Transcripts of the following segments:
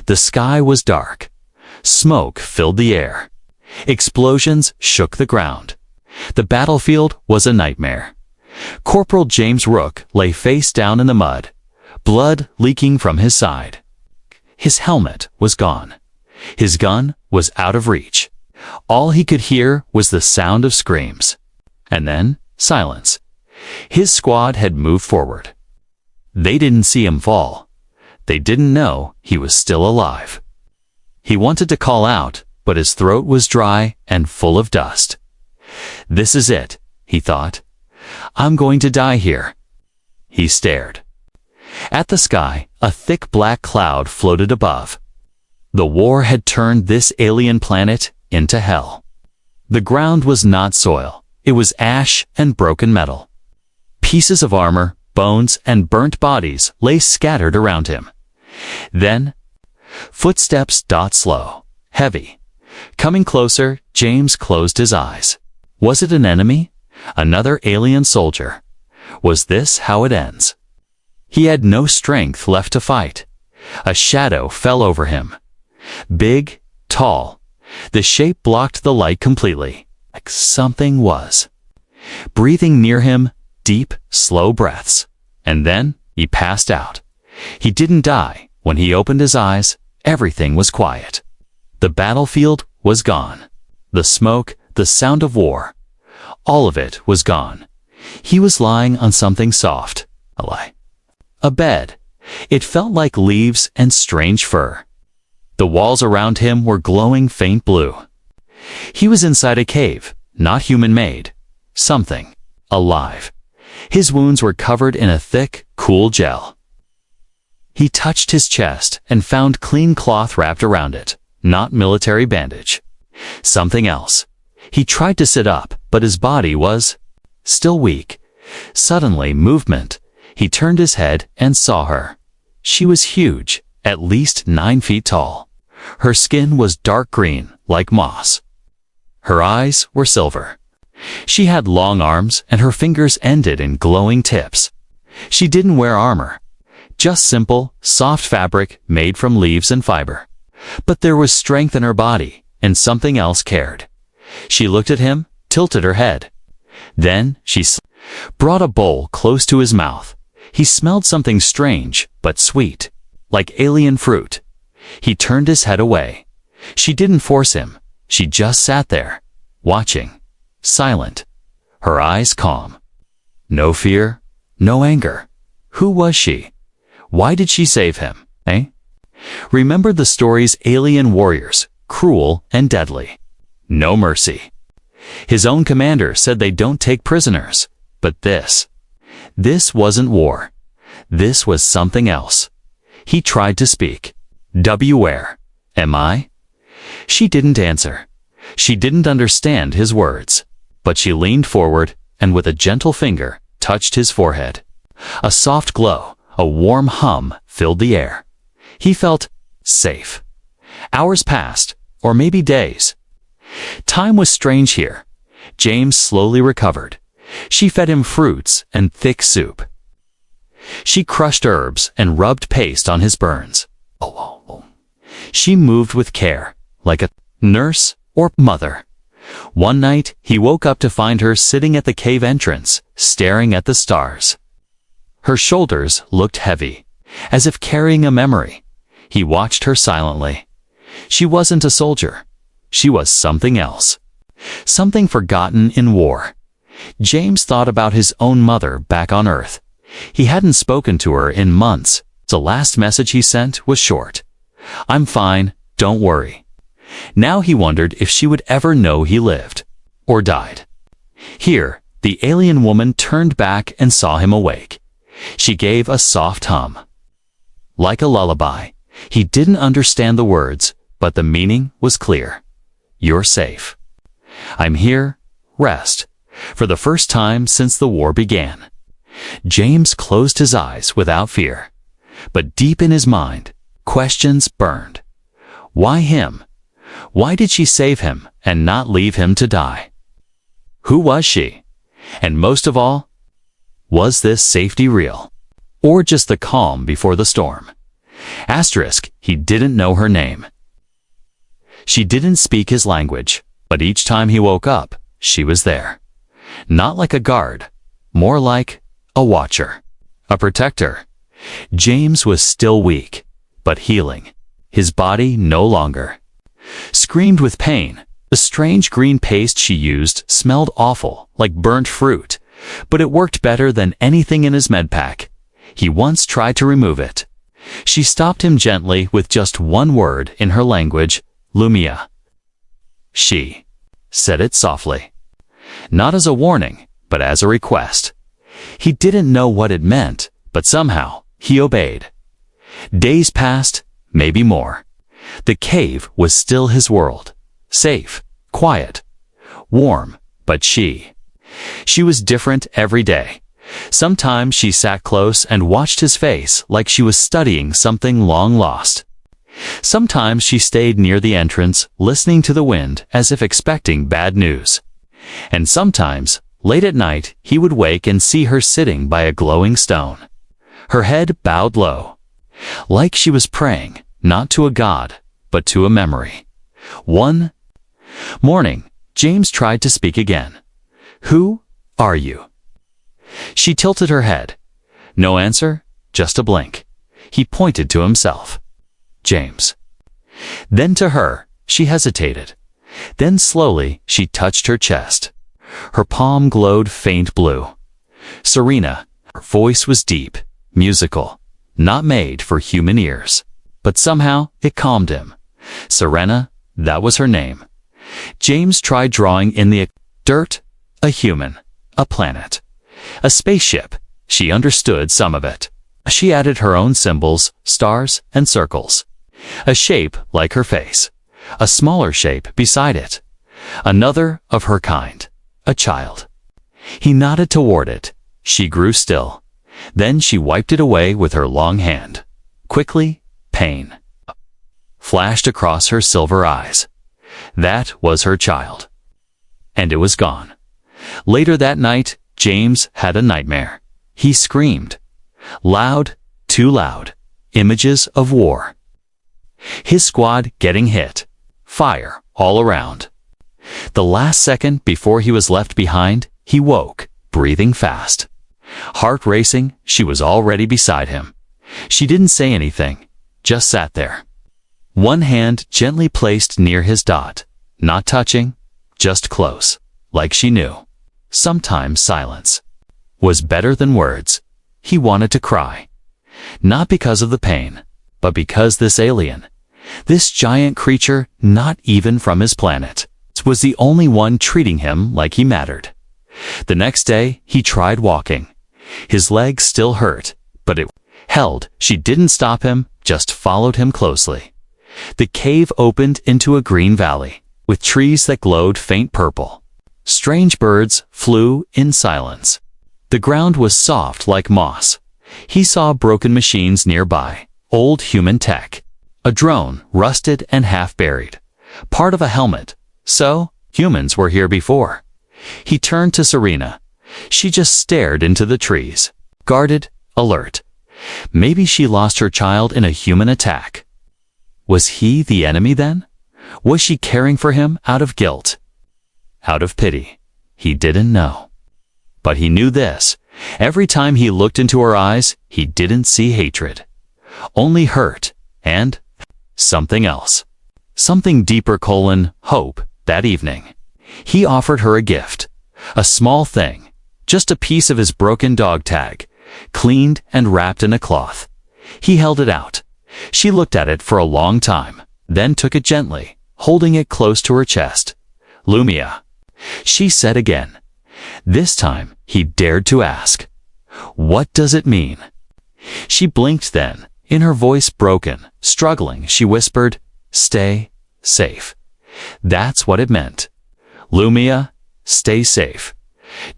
The sky was dark. Smoke filled the air. Explosions shook the ground. The battlefield was a nightmare. Corporal James Rook lay face down in the mud, blood leaking from his side. His helmet was gone. His gun was out of reach. All he could hear was the sound of screams. And then, silence. His squad had moved forward. They didn't see him fall. They didn't know he was still alive. He wanted to call out, but his throat was dry and full of dust. This is it, he thought. I'm going to die here. He stared. At the sky, a thick black cloud floated above. The war had turned this alien planet into hell. The ground was not soil. It was ash and broken metal. Pieces of armor, bones, and burnt bodies lay scattered around him. Then, footsteps slow, heavy. Coming closer, James closed his eyes. Was it an enemy? Another alien soldier? Was this how it ends? He had no strength left to fight. A shadow fell over him. Big, tall. The shape blocked the light completely, like something was. Breathing near him, deep, slow breaths. And then he passed out. He didn't die. When he opened his eyes, everything was quiet. The battlefield was gone. The smoke, the sound of war. All of it was gone. He was lying on something soft. A bed. It felt like leaves and strange fur. The walls around him were glowing faint blue. He was inside a cave, not human-made. Something. Alive. His wounds were covered in a thick, cool gel. He touched his chest and found clean cloth wrapped around it, not military bandage. Something else. He tried to sit up, but his body was still weak. Suddenly, movement. He turned his head and saw her. She was huge, at least 9 feet tall. Her skin was dark green, like moss. Her eyes were silver. She had long arms, and her fingers ended in glowing tips. She didn't wear armor. Just simple, soft fabric made from leaves and fiber. But there was strength in her body, and something else cared. She looked at him, tilted her head. Then she brought a bowl close to his mouth. He smelled something strange, but sweet, like alien fruit. He turned his head away. She didn't force him. She just sat there, watching, silent, her eyes calm. No fear, no anger. Who was she? Why did she save him, eh? Remembered the story's alien warriors, cruel and deadly. No mercy. His own commander said they don't take prisoners. But this wasn't war. This was something else. He tried to speak. Where am I? She didn't answer. She didn't understand his words. But she leaned forward and with a gentle finger touched his forehead. A soft glow, a warm hum filled the air. He felt safe. Hours passed, or maybe days. Time was strange here. James slowly recovered. She fed him fruits and thick soup. She crushed herbs and rubbed paste on his burns. She moved with care, like a nurse or mother. One night, he woke up to find her sitting at the cave entrance, staring at the stars. Her shoulders looked heavy, as if carrying a memory. He watched her silently. She wasn't a soldier. She was something else. Something forgotten in war. James thought about his own mother back on Earth. He hadn't spoken to her in months. The last message he sent was short. "I'm fine, don't worry." Now he wondered if she would ever know he lived, or died. Here, the alien woman turned back and saw him awake. She gave a soft hum. Like a lullaby. He didn't understand the words, but the meaning was clear. "You're safe. I'm here, rest." For the first time since the war began. James closed his eyes without fear. But deep in his mind, questions burned. Why him? Why did she save him and not leave him to die? Who was she? And most of all, was this safety real? Or just the calm before the storm? Asterisk, he didn't know her name. She didn't speak his language, but each time he woke up, she was there. Not like a guard, more like a watcher, a protector. James was still weak, but healing. His body no longer screamed with pain. The strange green paste she used smelled awful, like burnt fruit, but it worked better than anything in his medpack. He once tried to remove it. She stopped him gently with just one word in her language, Lumia. She said it softly, not as a warning, but as a request. He didn't know what it meant, but somehow he obeyed. Days passed, maybe more. The cave was still his world. Safe, quiet, warm, but she was different every day. Sometimes she sat close and watched his face like she was studying something long lost. Sometimes she stayed near the entrance, listening to the wind as if expecting bad news. And sometimes, late at night, he would wake and see her sitting by a glowing stone. Her head bowed low, like she was praying, not to a god, but to a memory. One morning, James tried to speak again. "Who are you?" She tilted her head. No answer, just a blink. He pointed to himself. James. Then to her, she hesitated. Then slowly, she touched her chest. Her palm glowed faint blue. Serena, her voice was deep, musical, not made for human ears. But somehow, it calmed him. Serena, that was her name. James tried drawing in the dirt, a human, a planet, a spaceship. She understood some of it. She added her own symbols, stars and circles. A shape like her face. A smaller shape beside it. Another of her kind. A child. He nodded toward it. She grew still. Then she wiped it away with her long hand. Quickly, pain flashed across her silver eyes. That was her child. And it was gone. Later that night, James had a nightmare. He screamed. Loud, too loud. Images of war. His squad getting hit. Fire all around. The last second before he was left behind, he woke, breathing fast. Heart racing, she was already beside him. She didn't say anything, just sat there. One hand gently placed near his dot, not touching, just close, like she knew. Sometimes silence was better than words. He wanted to cry. Not because of the pain, but because this alien, this giant creature not even from his planet, was the only one treating him like he mattered. The next day, he tried walking. His legs still hurt, but it held. She didn't stop him, just followed him closely. The cave opened into a green valley, with trees that glowed faint purple. Strange birds flew in silence. The ground was soft like moss. He saw broken machines nearby, old human tech. A drone, rusted and half-buried. Part of a helmet. So, humans were here before. He turned to Serena. She just stared into the trees, guarded, alert. Maybe she lost her child in a human attack. Was he the enemy then? Was she caring for him out of guilt? Out of pity? He didn't know. But he knew this. Every time he looked into her eyes, he didn't see hatred. Only hurt, and something else. Something deeper: hope. That evening, he offered her a gift. A small thing. Just a piece of his broken dog tag, cleaned and wrapped in a cloth. He held it out. She looked at it for a long time, then took it gently, holding it close to her chest. Lumia, she said again. This time, he dared to ask, "What does it mean?" She blinked then, in her voice broken, struggling, she whispered, "Stay safe." That's what it meant. Lumia, stay safe.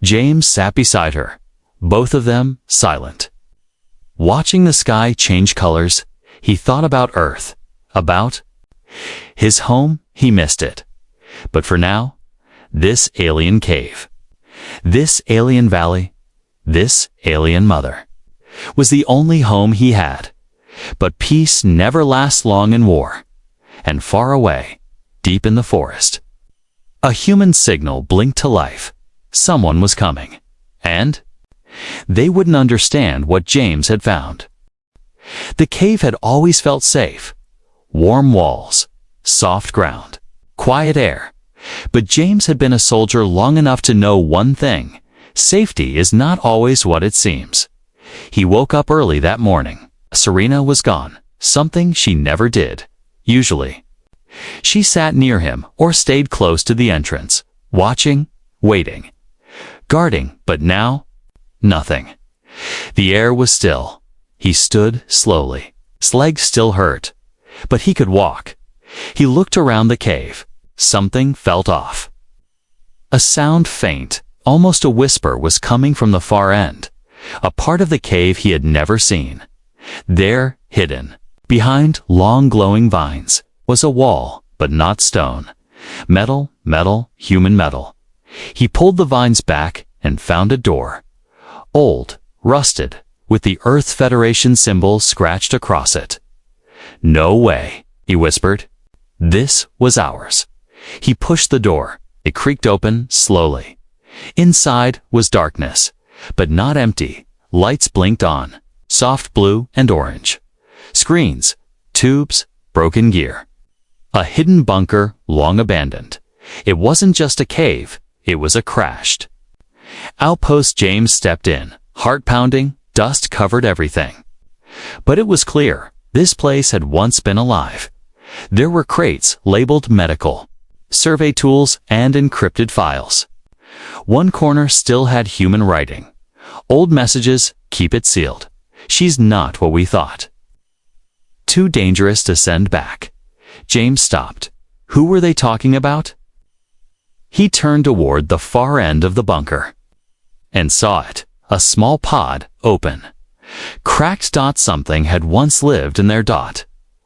James sat beside her, both of them silent. Watching the sky change colors, he thought about Earth, about his home. He missed it. But for now, this alien cave, this alien valley, this alien mother, was the only home he had. But peace never lasts long in war. And far away, deep in the forest, a human signal blinked to life. Someone was coming. And they wouldn't understand what James had found. The cave had always felt safe. Warm walls, soft ground, quiet air. But James had been a soldier long enough to know one thing: safety is not always what it seems. He woke up early that morning. Serena was gone, something she never did, usually. She sat near him or stayed close to the entrance, watching, waiting, guarding, but now, nothing. The air was still. He stood slowly. His legs still hurt, but he could walk. He looked around the cave. Something felt off. A sound, faint, almost a whisper, was coming from the far end, a part of the cave he had never seen. There, hidden, behind long glowing vines, was a wall, but not stone. Metal, metal, human metal. He pulled the vines back and found a door. Old, rusted, with the Earth Federation symbol scratched across it. "No way," he whispered. "This was ours." He pushed the door. It creaked open slowly. Inside was darkness, but not empty. Lights blinked on, soft blue and orange. Screens, tubes, broken gear. A hidden bunker long abandoned. It wasn't just a cave, it was a crashed outpost. James stepped in, heart pounding, dust covered everything. But it was clear, this place had once been alive. There were crates labeled medical, survey tools, and encrypted files. One corner still had human writing. Old messages: "Keep it sealed. She's not what we thought. Too dangerous to send back." James stopped. Who were they talking about? He turned toward the far end of the bunker and saw it, a small pod, open. Cracked. Something had once lived in there.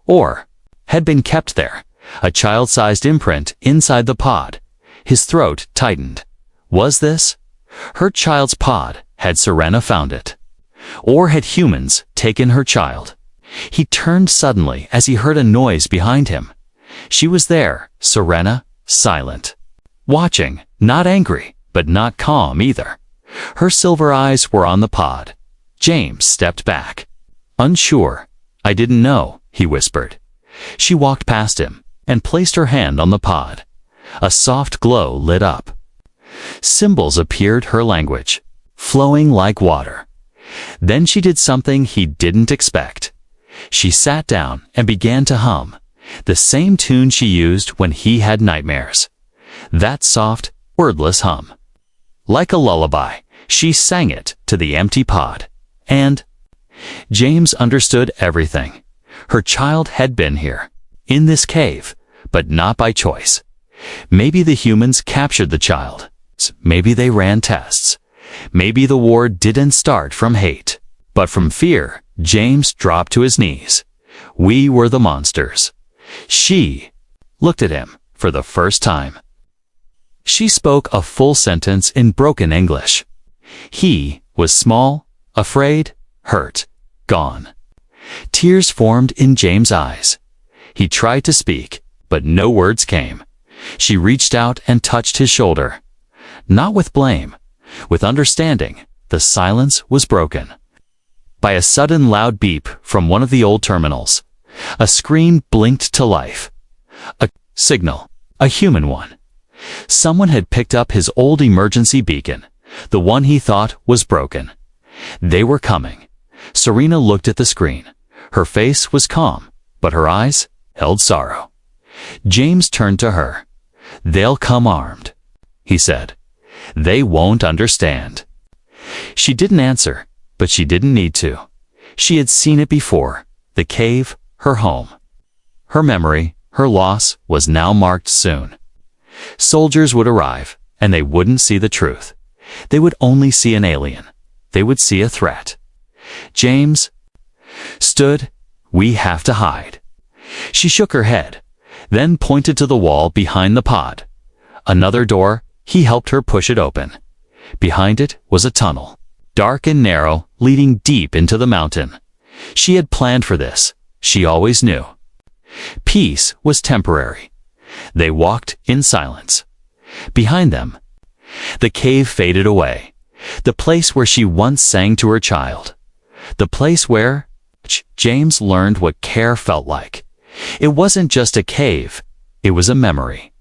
Or had been kept there. A child-sized imprint inside the pod. His throat tightened. Was this her child's pod? Had Serena found it? Or had humans taken her child? He turned suddenly as he heard a noise behind him. She was there, Serena, silent. Watching, not angry, but not calm either. Her silver eyes were on the pod. James stepped back. Unsure. "I didn't know," he whispered. She walked past him and placed her hand on the pod. A soft glow lit up. Symbols appeared, her language, flowing like water. Then she did something he didn't expect. She sat down and began to hum, the same tune she used when he had nightmares. That soft, wordless hum. Like a lullaby, she sang it to the empty pod. And James understood everything. Her child had been here, in this cave, but not by choice. Maybe the humans captured the child. Maybe they ran tests. Maybe the war didn't start from hate, but from fear. James dropped to his knees. We were the monsters. She looked at him for the first time. She spoke a full sentence in broken English. He was small, afraid, hurt, gone. Tears formed in James' eyes. He tried to speak, but no words came. She reached out and touched his shoulder. Not with blame, with understanding. The silence was broken by a sudden loud beep from one of the old terminals. A screen blinked to life. A signal, a human one. Someone had picked up his old emergency beacon, the one he thought was broken. They were coming. Serena looked at the screen. Her face was calm, but her eyes held sorrow. James turned to her. "They'll come armed," he said. "They won't understand." She didn't answer, but she didn't need to. She had seen it before. The cave, her home. Her memory, her loss, was now marked soon. Soldiers would arrive, and they wouldn't see the truth. They would only see an alien. They would see a threat. James stood. "We have to hide." She shook her head, then pointed to the wall behind the pod. Another door. He helped her push it open. Behind it was a tunnel, dark and narrow, leading deep into the mountain. She had planned for this. She always knew. Peace was temporary. They walked in silence. Behind them, the cave faded away. The place where she once sang to her child. The place where James learned what care felt like. It wasn't just a cave. It was a memory.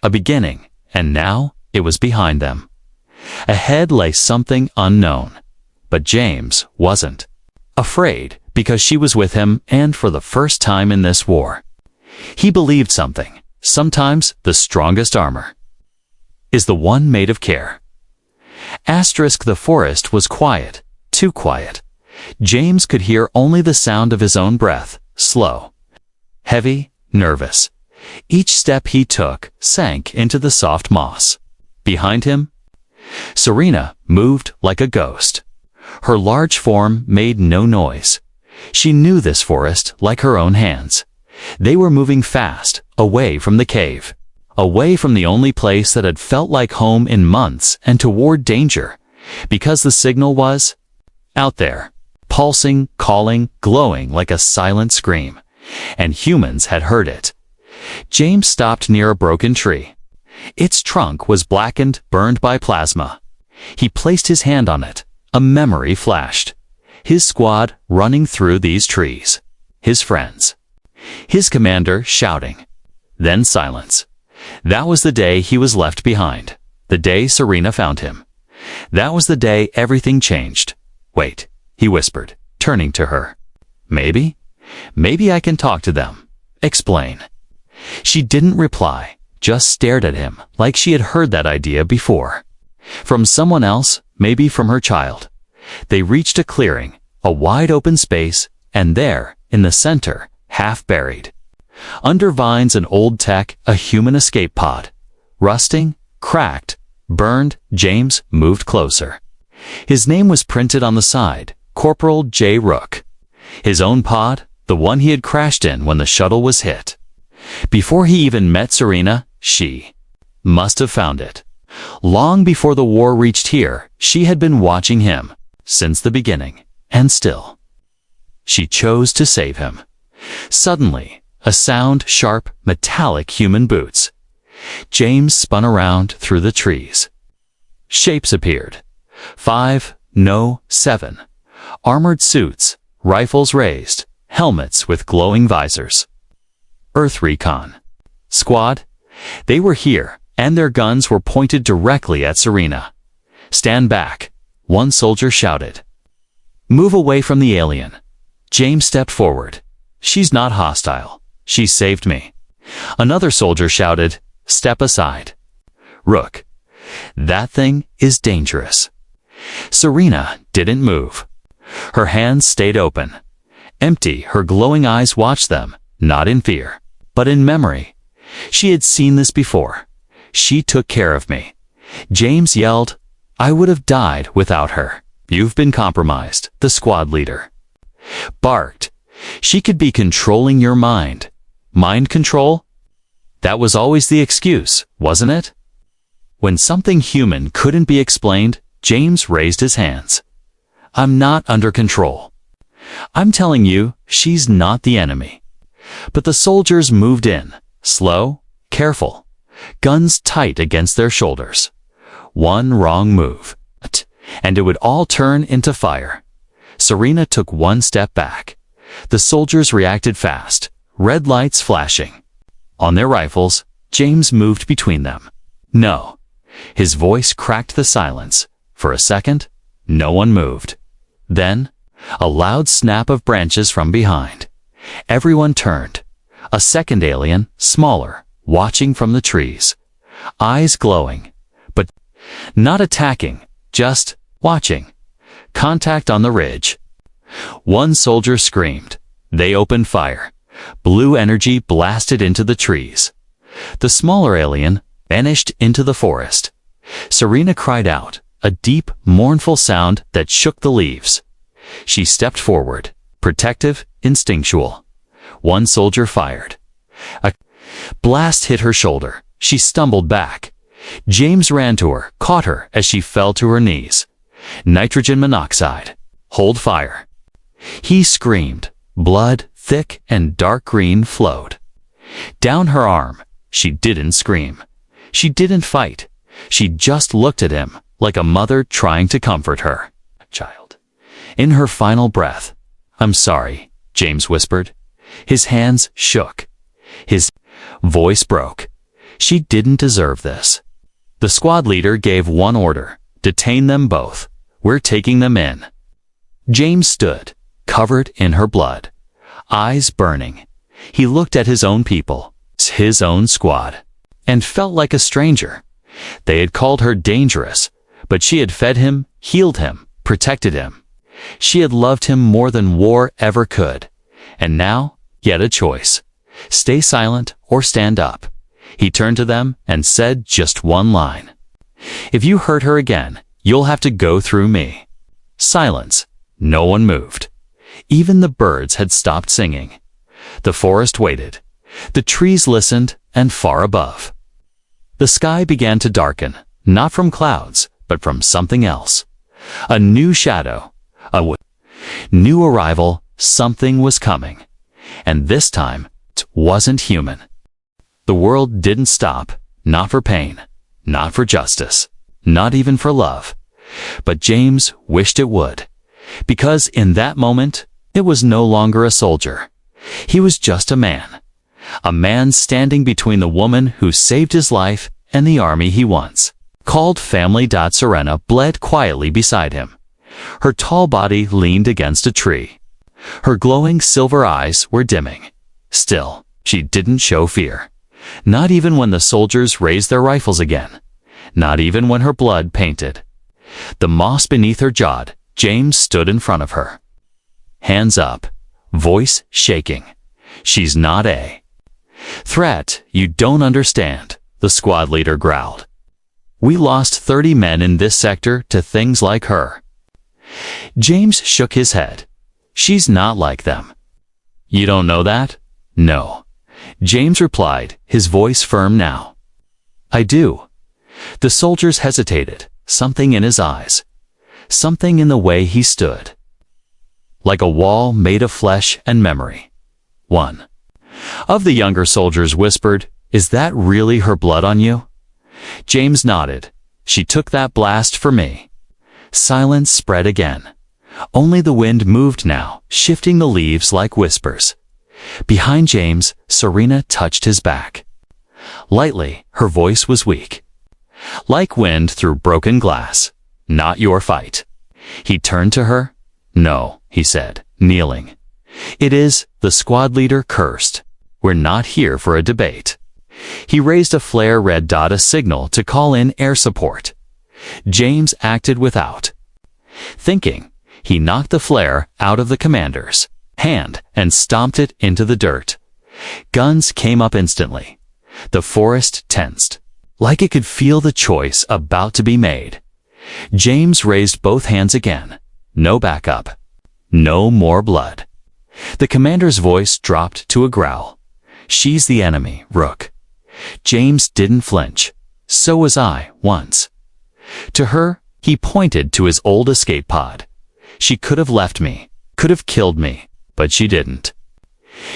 A beginning. And now it was behind them. Ahead lay something unknown. But James wasn't afraid because she was with him, and for the first time in this war. He believed something. Sometimes the strongest armor is the one made of care. The forest was quiet, too quiet. James could hear only the sound of his own breath, slow, heavy, nervous. Each step he took sank into the soft moss. Behind him, Serena moved like a ghost. Her large form made no noise. She knew this forest like her own hands. They were moving fast, away from the cave, away from the only place that had felt like home in months, and toward danger, because the signal was out there, pulsing, calling, glowing like a silent scream, and humans had heard it. James stopped near a broken tree. Its trunk was blackened, burned by plasma. He placed his hand on it. A memory flashed. His squad running through these trees. His friends. His commander shouting. Then silence. That was the day he was left behind. The day Serena found him. That was the day everything changed. Wait, he whispered, turning to her. Maybe I can talk to them. Explain. She didn't reply, just stared at him like she had heard that idea before. From someone else, maybe from her child. They reached a clearing, a wide open space, and there, in the center, half buried, under vines and old tech, a human escape pod. Rusting, cracked, burned. James moved closer. His name was printed on the side, Corporal J. Rook. His own pod, the one he had crashed in when the shuttle was hit. Before he even met Serena, she must have found it. Long before the war reached here, she had been watching him, since the beginning, and still. She chose to save him. Suddenly, a sound, sharp, metallic human boots. James spun around through the trees. Shapes appeared. 5, no, 7. Armored suits, rifles raised, helmets with glowing visors. Earth Recon Squad. They were here, and their guns were pointed directly at Serena. Stand back, one soldier shouted. Move away from the alien. James stepped forward. She's not hostile. She saved me. Another soldier shouted, step aside. Rook. That thing is dangerous. Serena didn't move. Her hands stayed open. Empty, her glowing eyes watched them, not in fear, but in memory. She had seen this before. She took care of me. James yelled, I would have died without her. You've been compromised, the squad leader barked. She could be controlling your mind. Mind control? That was always the excuse, wasn't it? When something human couldn't be explained, James raised his hands. I'm not under control. I'm telling you, she's not the enemy. But the soldiers moved in, slow, careful, guns tight against their shoulders. One wrong move, and it would all turn into fire. Serena took one step back. The soldiers reacted fast, red lights flashing. On their rifles, James moved between them. No. His voice cracked the silence. For a second, no one moved. Then, a loud snap of branches from behind. Everyone turned. A second alien, smaller, watching from the trees. Eyes glowing, but not attacking, just watching. Contact on the ridge. One soldier screamed. They opened fire. Blue energy blasted into the trees. The smaller alien vanished into the forest. Serena cried out, a deep, mournful sound that shook the leaves. She stepped forward, protective, instinctual. One soldier fired. A blast hit her shoulder. She stumbled back. James ran to her, caught her as she fell to her knees. Nitrogen monoxide. Hold fire. He screamed. Blood, thick and dark green, flowed down her arm. She didn't scream. She didn't fight. She just looked at him like a mother trying to comfort her child. In her final breath, "I'm sorry," James whispered. His hands shook. His voice broke. She didn't deserve this. The squad leader gave one order: detain them both. We're taking them in. James stood, covered in her blood, eyes burning. He looked at his own people, his own squad, and felt like a stranger. They had called her dangerous, but she had fed him, healed him, protected him. She had loved him more than war ever could. And now, he had a choice: stay silent or stand up. He turned to them and said just one line: "If you hurt her again, you'll have to go through me." Silence. No one moved. Even the birds had stopped singing. The forest waited. The trees listened, and far above, the sky began to darken, not from clouds, but from something else. A new shadow, a new arrival. Something was coming. And this time, it wasn't human. The world didn't stop, not for pain, not for justice, not even for love. But James wished it would, because in that moment, it was no longer a soldier. He was just a man standing between the woman who saved his life and the army he once called family. Serena bled quietly beside him. Her tall body leaned against a tree. Her glowing silver eyes were dimming. Still, she didn't show fear. Not even when the soldiers raised their rifles again. Not even when her blood painted the moss beneath her jaw. James stood in front of her, hands up, voice shaking. "She's not a threat. You don't understand," the squad leader growled. "We lost 30 men in this sector to things like her." James shook his head. "She's not like them." "You don't know that?" "No," James replied, his voice firm now. "I do." The soldiers hesitated, something in his eyes, something in the way he stood. Like a wall made of flesh and memory. One of the younger soldiers whispered, "Is that really her blood on you?" James nodded. "She took that blast for me." Silence spread again. Only the wind moved now, shifting the leaves like whispers. Behind James, Serena touched his back. Lightly, her voice was weak. Like wind through broken glass. "Not your fight." He turned to her. "No," he said, kneeling. "It is," the squad leader cursed. "We're not here for a debate." He raised a flare-red dot, a signal to call in air support. James acted without thinking. He knocked the flare out of the commander's hand and stomped it into the dirt. Guns came up instantly. The forest tensed, like it could feel the choice about to be made. James raised both hands again. No backup. No more blood. The commander's voice dropped to a growl. "She's the enemy, Rook." James didn't flinch. "So was I, once." To her, he pointed to his old escape pod. "She could have left me, could have killed me, but she didn't."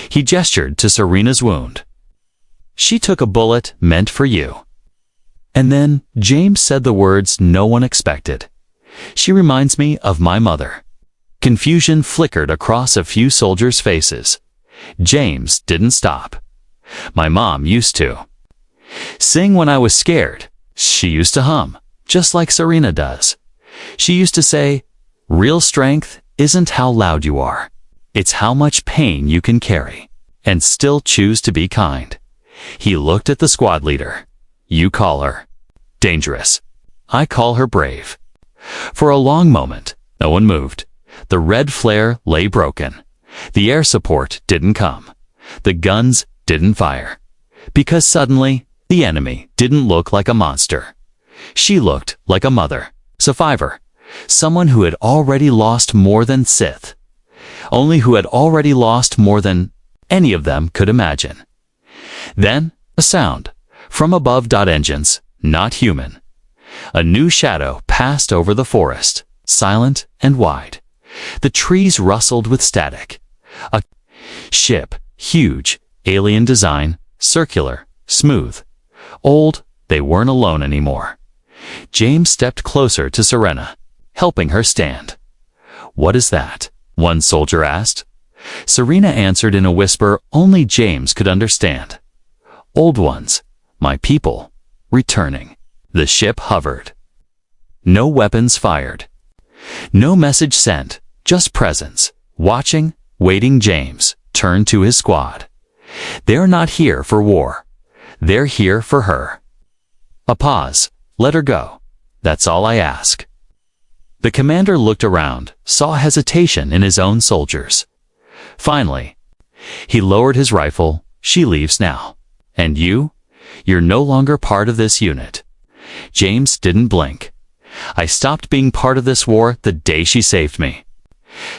He gestured to Serena's wound. "She took a bullet meant for you." And then James said the words no one expected. "She reminds me of my mother." Confusion flickered across a few soldiers' faces. James didn't stop. "My mom used to sing when I was scared. She used to hum, just like Serena does. She used to say, 'Real strength isn't how loud you are. It's how much pain you can carry and still choose to be kind.'" He looked at the squad leader. "You call her dangerous. I call her brave." For a long moment, no one moved. The red flare lay broken. The air support didn't come. The guns didn't fire. Because suddenly, the enemy didn't look like a monster. She looked like a mother, survivor, someone who had already lost more than Sith. Only who had already lost more than any of them could imagine. Then, a sound. From above. Engines, not human. A new shadow passed over the forest, silent and wide. The trees rustled with static. A ship, huge, alien design, circular, smooth. Old, they weren't alone anymore. James stepped closer to Serena, helping her stand. "What is that?" one soldier asked. Serena answered in a whisper only James could understand. "Old ones, my people, returning." The ship hovered. No weapons fired. No message sent, just presence. Watching, waiting. James turned to his squad. "They're not here for war. They're here for her." A pause. "Let her go. That's all I ask." The commander looked around, saw hesitation in his own soldiers. Finally, he lowered his rifle. "She leaves now. And you? You're no longer part of this unit." James didn't blink. "I stopped being part of this war the day she saved me."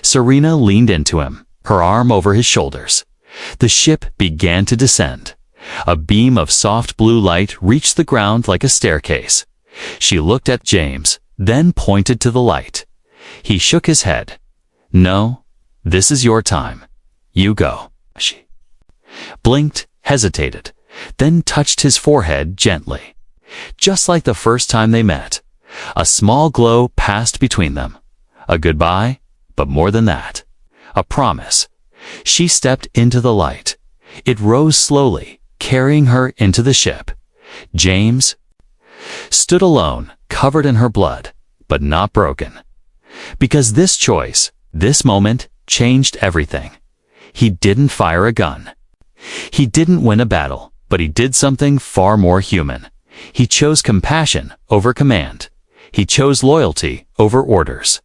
Serena leaned into him, her arm over his shoulders. The ship began to descend. A beam of soft blue light reached the ground like a staircase. She looked at James, then pointed to the light. He shook his head. "No, this is your time. You go." She blinked, hesitated, then touched his forehead gently. Just like the first time they met. A small glow passed between them. A goodbye, but more than that. A promise. She stepped into the light. It rose slowly, carrying her into the ship. James stood alone, covered in her blood, but not broken. Because this choice, this moment, changed everything. He didn't fire a gun. He didn't win a battle, but he did something far more human. He chose compassion over command. He chose loyalty over orders.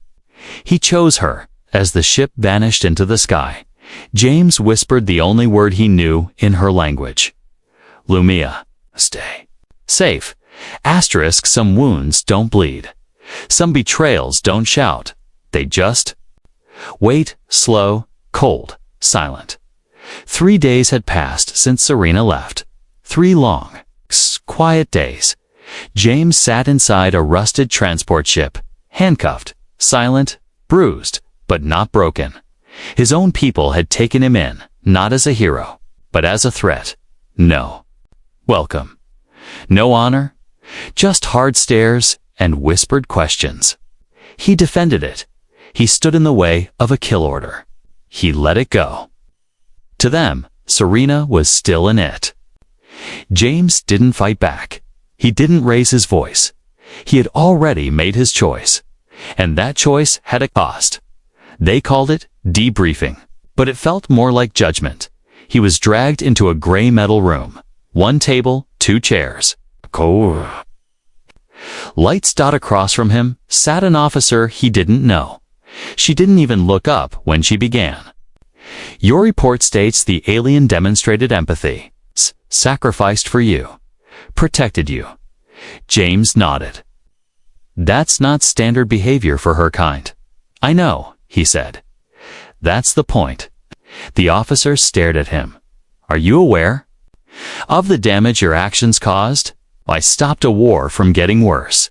He chose her. As the ship vanished into the sky, James whispered the only word he knew in her language. "Lumia, stay safe. Asterisk, some wounds don't bleed. Some betrayals don't shout. They just wait, slow, cold, silent." 3 days had passed since Serena left. 3 long, quiet days. James sat inside a rusted transport ship, handcuffed, silent, bruised, but not broken. His own people had taken him in, not as a hero, but as a threat. No welcome. No honor. Just hard stares and whispered questions. He defended it. He stood in the way of a kill order. He let it go. To them, Serena was still in it. James didn't fight back. He didn't raise his voice. He had already made his choice. And that choice had a cost. They called it debriefing, but it felt more like judgment. He was dragged into a gray metal room. 1 table, 2 chairs. Lights dot across from him sat an officer he didn't know. She didn't even look up when she began. "Your report states the alien demonstrated empathy, sacrificed for you, protected you." James nodded. "That's not standard behavior for her kind." "I know," he said. "That's the point." The officer stared at him. "Are you aware of the damage your actions caused? I stopped a war from getting worse.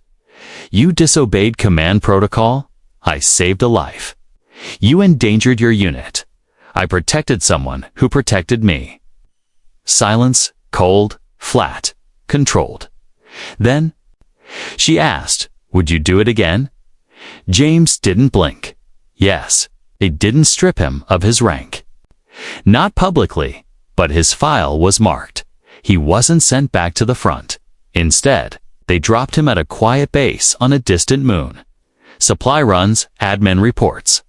You disobeyed command protocol. I saved a life. You endangered your unit. I protected someone who protected me." Silence, cold, flat, controlled. Then she asked, "Would you do it again?" James didn't blink. Yes, they didn't strip him of his rank. Not publicly, but his file was marked. He wasn't sent back to the front. Instead, they dropped him at a quiet base on a distant moon. Supply runs, admin reports.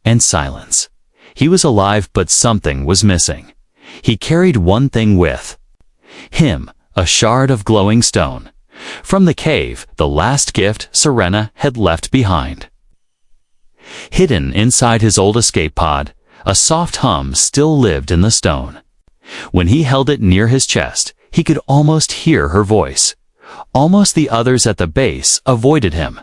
And silence. He was alive, but something was missing. He carried one thing with him, a shard of glowing stone. From the cave, the last gift Serena had left behind. Hidden inside his old escape pod, a soft hum still lived in the stone. When he held it near his chest, he could almost hear her voice. Almost the others at the base avoided him.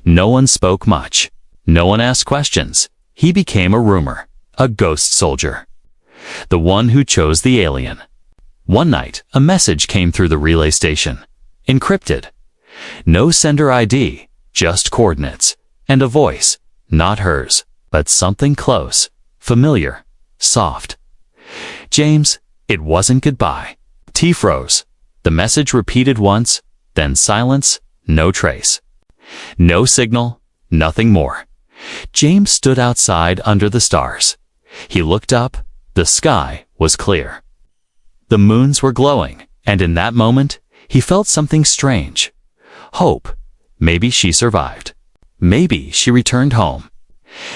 No one spoke much. No one asked questions. He became a rumor, a ghost soldier. The one who chose the alien. One night, a message came through the relay station. Encrypted. No sender ID, just coordinates. And a voice, not hers, but something close, familiar, soft. James, it wasn't goodbye. Tea froze. The message repeated once, then silence, no trace. No signal, nothing more. James stood outside under the stars. He looked up. The sky was clear. The moons were glowing, and in that moment, he felt something strange. Hope. Maybe she survived. Maybe she returned home.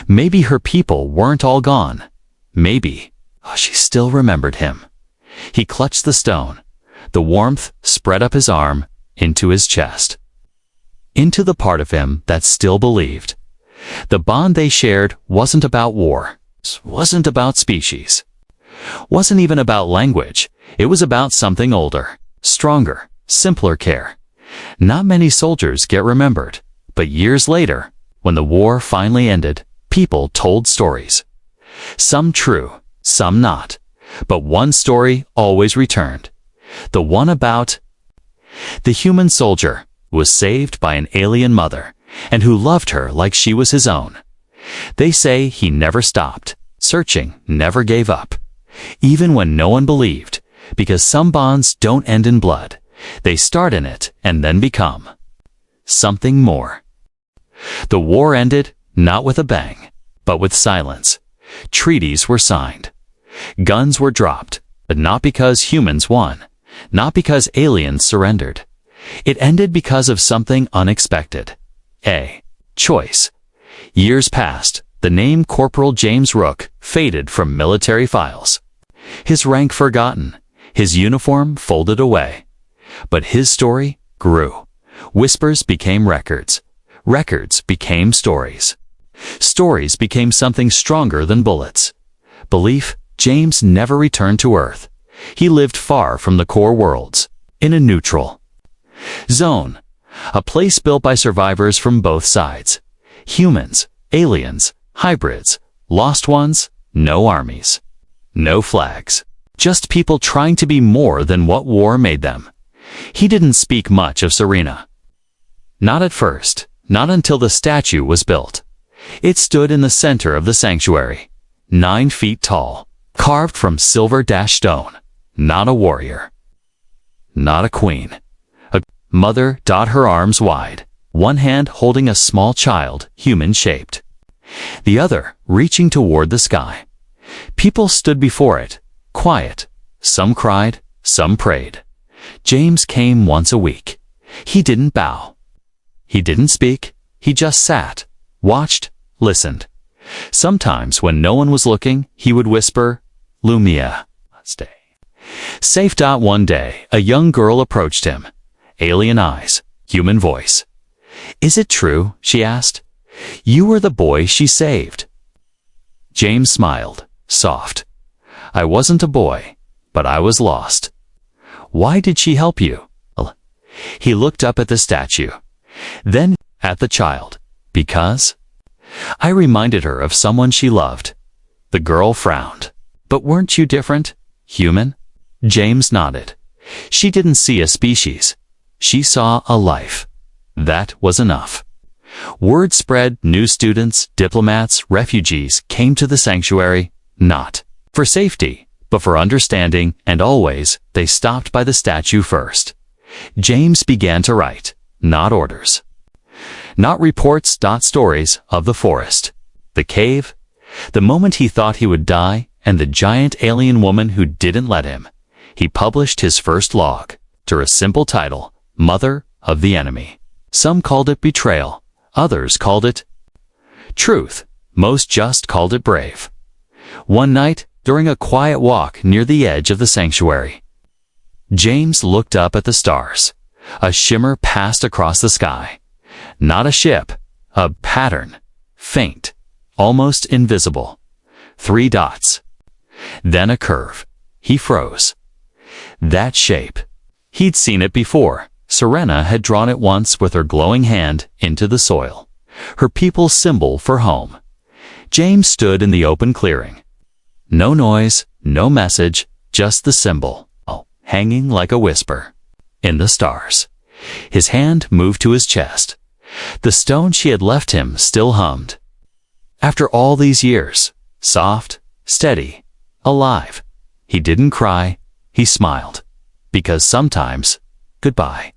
Maybe her people weren't all gone. Maybe she still remembered him. He clutched the stone. The warmth spread up his arm, into his chest. Into the part of him that still believed. The bond they shared wasn't about war, wasn't about species, wasn't even about language. It was about something older, stronger, simpler care. Not many soldiers get remembered, but years later, when the war finally ended, people told stories. Some true, some not, but one story always returned. The one about the human soldier who was saved by an alien mother and who loved her like she was his own. They say he never stopped, searching, never gave up, even when no one believed, because some bonds don't end in blood. They start in it and then become something more. The war ended, not with a bang, but with silence. Treaties were signed. Guns were dropped, but not because humans won, not because aliens surrendered. It ended because of something unexpected. A choice. Years passed. The name Corporal James Rook faded from military files. His rank forgotten, his uniform folded away. But his story grew. Whispers became records. Records became stories. Stories became something stronger than bullets. Belief. James never returned to Earth. He lived far from the core worlds, in a neutral zone, a place built by survivors from both sides. Humans, aliens, hybrids, lost ones, no armies, no flags, just people trying to be more than what war made them. He didn't speak much of Serena. Not at first, not until the statue was built. It stood in the center of the sanctuary, 9 feet tall, carved from silver-dashed stone. Not a warrior. Not a queen. A mother, her arms wide, one hand holding a small child, human-shaped, the other reaching toward the sky. People stood before it, quiet. Some cried, some prayed. James came once a week. He didn't bow. He didn't speak. He just sat, watched, listened. Sometimes when no one was looking, he would whisper, "Lumia, stay." Safe. One day, a young girl approached him. Alien eyes, human voice. "Is it true?" she asked. "You were the boy she saved." James smiled, soft. "I wasn't a boy, but I was lost." "Why did she help you?" He looked up at the statue, then at the child. "Because I reminded her of someone she loved." The girl frowned. "But weren't you different? Human?" James nodded. She didn't see a species. She saw a life. That was enough. Word spread. New students, diplomats, refugees came to the sanctuary, not for safety, but for understanding, and always, they stopped by the statue first. James began to write, not orders. Not reports. Stories of the forest, the cave, the moment he thought he would die, and the giant alien woman who didn't let him. He published his first log, to a simple title, Mother of the Enemy. Some called it betrayal, others called it truth, most just called it brave. One night, during a quiet walk near the edge of the sanctuary, James looked up at the stars. A shimmer passed across the sky. Not a ship, a pattern, faint, almost invisible. 3 dots. Then a curve. He froze. That shape. He'd seen it before. Serena had drawn it once with her glowing hand into the soil. Her people's symbol for home. James stood in the open clearing. No noise, no message, just the symbol, hanging like a whisper in the stars. His hand moved to his chest. The stone she had left him still hummed. After all these years, soft, steady, alive, he didn't cry, he smiled. Because sometimes, goodbye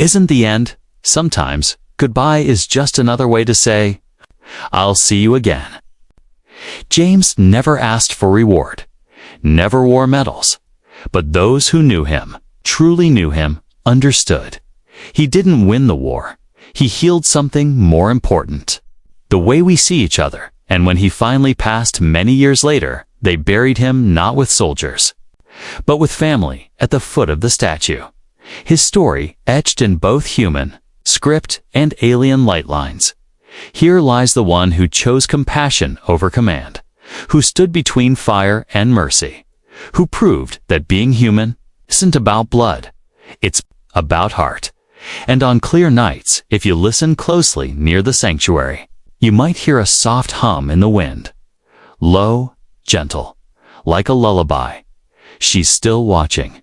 isn't the end. Sometimes, goodbye is just another way to say, I'll see you again. James never asked for reward, never wore medals, but those who knew him, truly knew him, understood. He didn't win the war. He healed something more important. The way we see each other, and when he finally passed many years later, they buried him not with soldiers, but with family at the foot of the statue. His story etched in both human, script, and alien light lines. Here lies the one who chose compassion over command, who stood between fire and mercy, who proved that being human isn't about blood, it's about heart. And on clear nights, if you listen closely near the sanctuary, you might hear a soft hum in the wind. Low, gentle, like a lullaby. She's still watching.